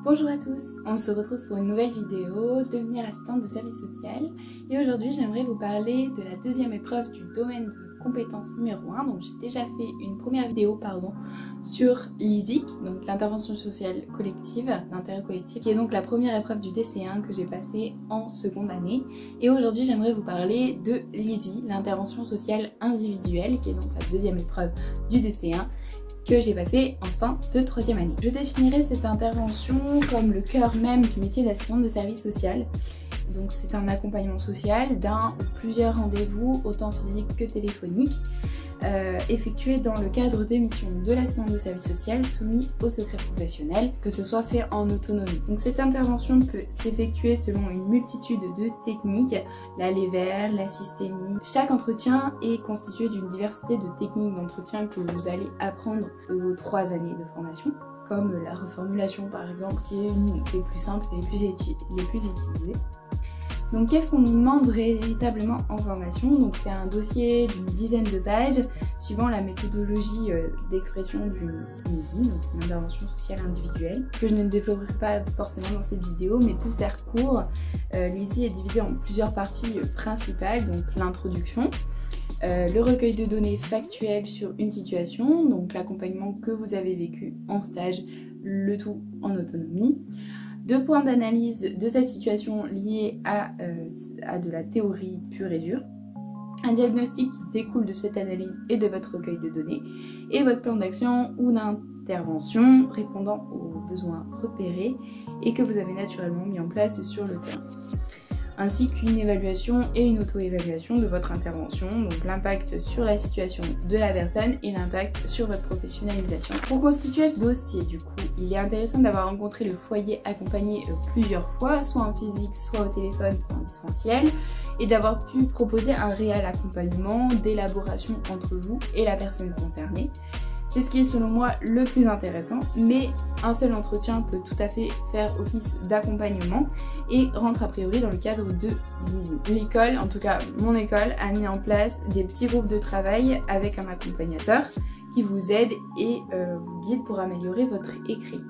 Bonjour à tous, on se retrouve pour une nouvelle vidéo, devenir assistante de service social. Et aujourd'hui j'aimerais vous parler de la deuxième épreuve du domaine de compétence numéro 1. Donc j'ai déjà fait une première vidéo sur l'ISIC, donc l'intervention sociale collective, l'intérêt collectif, qui est donc la première épreuve du DC1 que j'ai passée en seconde année. Et aujourd'hui j'aimerais vous parler de l'ISI, l'intervention sociale individuelle, qui est donc la deuxième épreuve du DC1, que j'ai passé en fin de troisième année. Je définirais cette intervention comme le cœur même du métier d'assistante de service social. Donc c'est un accompagnement social d'un ou plusieurs rendez-vous, autant physiques que téléphoniques, effectués dans le cadre des missions de l'assistante de service social soumis au secret professionnel, que ce soit fait en autonomie. Donc cette intervention peut s'effectuer selon une multitude de techniques, la Lévert, la systémie. Chaque entretien est constitué d'une diversité de techniques d'entretien que vous allez apprendre de vos 3 années de formation, comme la reformulation par exemple, qui est une des plus simples et les plus utilisées. Donc qu'est-ce qu'on nous demande véritablement en formation? Donc c'est un dossier d'une dizaine de pages suivant la méthodologie d'expression du ISI, donc une intervention sociale individuelle, que je ne développerai pas forcément dans cette vidéo, mais pour faire court, l'ISI est divisé en plusieurs parties principales, donc l'introduction, le recueil de données factuelles sur une situation, donc l'accompagnement que vous avez vécu en stage, le tout en autonomie. 2 points d'analyse de cette situation liés à de la théorie pure et dure, un diagnostic qui découle de cette analyse et de votre recueil de données, et votre plan d'action ou d'intervention répondant aux besoins repérés et que vous avez naturellement mis en place sur le terrain, ainsi qu'une évaluation et une auto-évaluation de votre intervention, donc l'impact sur la situation de la personne et l'impact sur votre professionnalisation. Pour constituer ce dossier, du coup, il est intéressant d'avoir rencontré le foyer accompagné plusieurs fois, soit en physique, soit au téléphone, soit en distanciel, et d'avoir pu proposer un réel accompagnement d'élaboration entre vous et la personne concernée. C'est ce qui est selon moi le plus intéressant, mais un seul entretien peut tout à fait faire office d'accompagnement et rentre a priori dans le cadre de l'ISI. L'école, en tout cas mon école, a mis en place des petits groupes de travail avec un accompagnateur qui vous aide et vous guide pour améliorer votre écrit.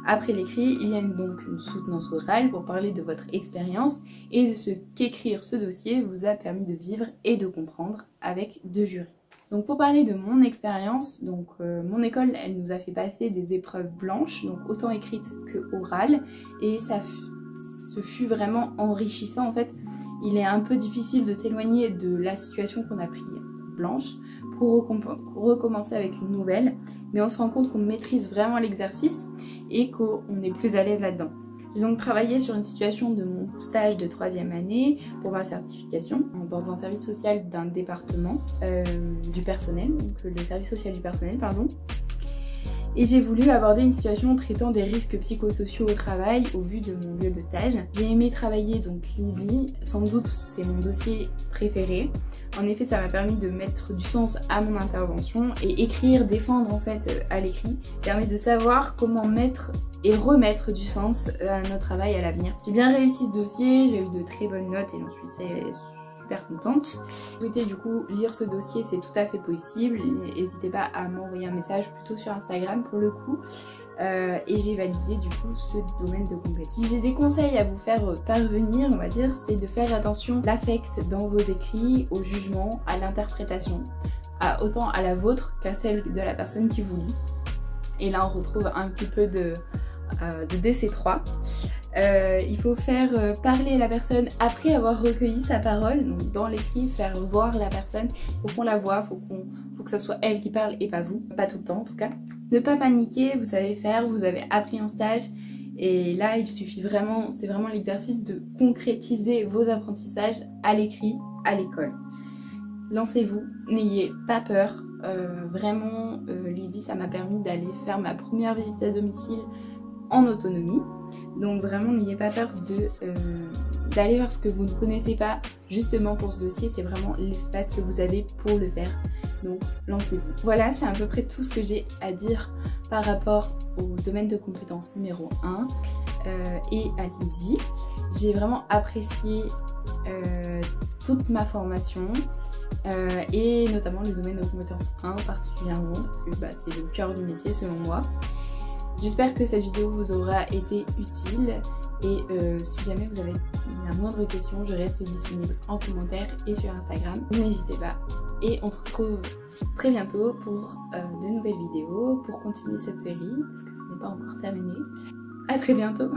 Après l'écrit, il y a donc une soutenance orale pour parler de votre expérience et de ce qu'écrire ce dossier vous a permis de vivre et de comprendre avec 2 jurys. Donc pour parler de mon expérience, donc mon école elle nous a fait passer des épreuves blanches, donc autant écrites que orales, et ce fut vraiment enrichissant en fait. Il est un peu difficile de s'éloigner de la situation qu'on a pris blanche pour recommencer avec une nouvelle, mais on se rend compte qu'on maîtrise vraiment l'exercice et qu'on est plus à l'aise là-dedans. J'ai donc travaillé sur une situation de mon stage de 3e année pour ma certification dans un service social d'un département du personnel, donc le service social du personnel, pardon. Et j'ai voulu aborder une situation traitant des risques psychosociaux au travail au vu de mon lieu de stage. J'ai aimé travailler donc l'ISI, sans doute c'est mon dossier préféré. En effet, ça m'a permis de mettre du sens à mon intervention et écrire, défendre en fait à l'écrit permet de savoir comment mettre et remettre du sens à notre travail à l'avenir. J'ai bien réussi ce dossier, j'ai eu de très bonnes notes et j'en suis super contente. Si vous souhaitez du coup lire ce dossier, c'est tout à fait possible. N'hésitez pas à m'envoyer un message plutôt sur Instagram pour le coup. Et j'ai validé du coup ce domaine de compétence. Si j'ai des conseils à vous faire parvenir, on va dire, c'est de faire attention à l'affect dans vos écrits, au jugement, à l'interprétation, autant à la vôtre qu'à celle de la personne qui vous lit. Et là on retrouve un petit peu de DC3. Il faut faire parler la personne après avoir recueilli sa parole, donc dans l'écrit, faire voir la personne, faut qu'on la voie, faut que ça soit elle qui parle et pas vous, pas tout le temps en tout cas. Ne pas paniquer, vous savez faire, vous avez appris en stage et là il suffit vraiment, c'est vraiment l'exercice de concrétiser vos apprentissages à l'écrit, à l'école. Lancez-vous, n'ayez pas peur, vraiment l'ISI ça m'a permis d'aller faire ma première visite à domicile en autonomie. Donc vraiment n'ayez pas peur d'aller vers ce que vous ne connaissez pas justement pour ce dossier, c'est vraiment l'espace que vous avez pour le faire. Donc lancez-vous. Voilà, c'est à peu près tout ce que j'ai à dire par rapport au domaine de compétence numéro 1 et à l'ISI. J'ai vraiment apprécié toute ma formation et notamment le domaine de compétence 1 particulièrement parce que c'est le cœur du métier selon moi. J'espère que cette vidéo vous aura été utile et si jamais vous avez la moindre question, je reste disponible en commentaire et sur Instagram. N'hésitez pas. Et on se retrouve très bientôt pour de nouvelles vidéos, pour continuer cette série, parce que ce n'est pas encore terminé. À très bientôt.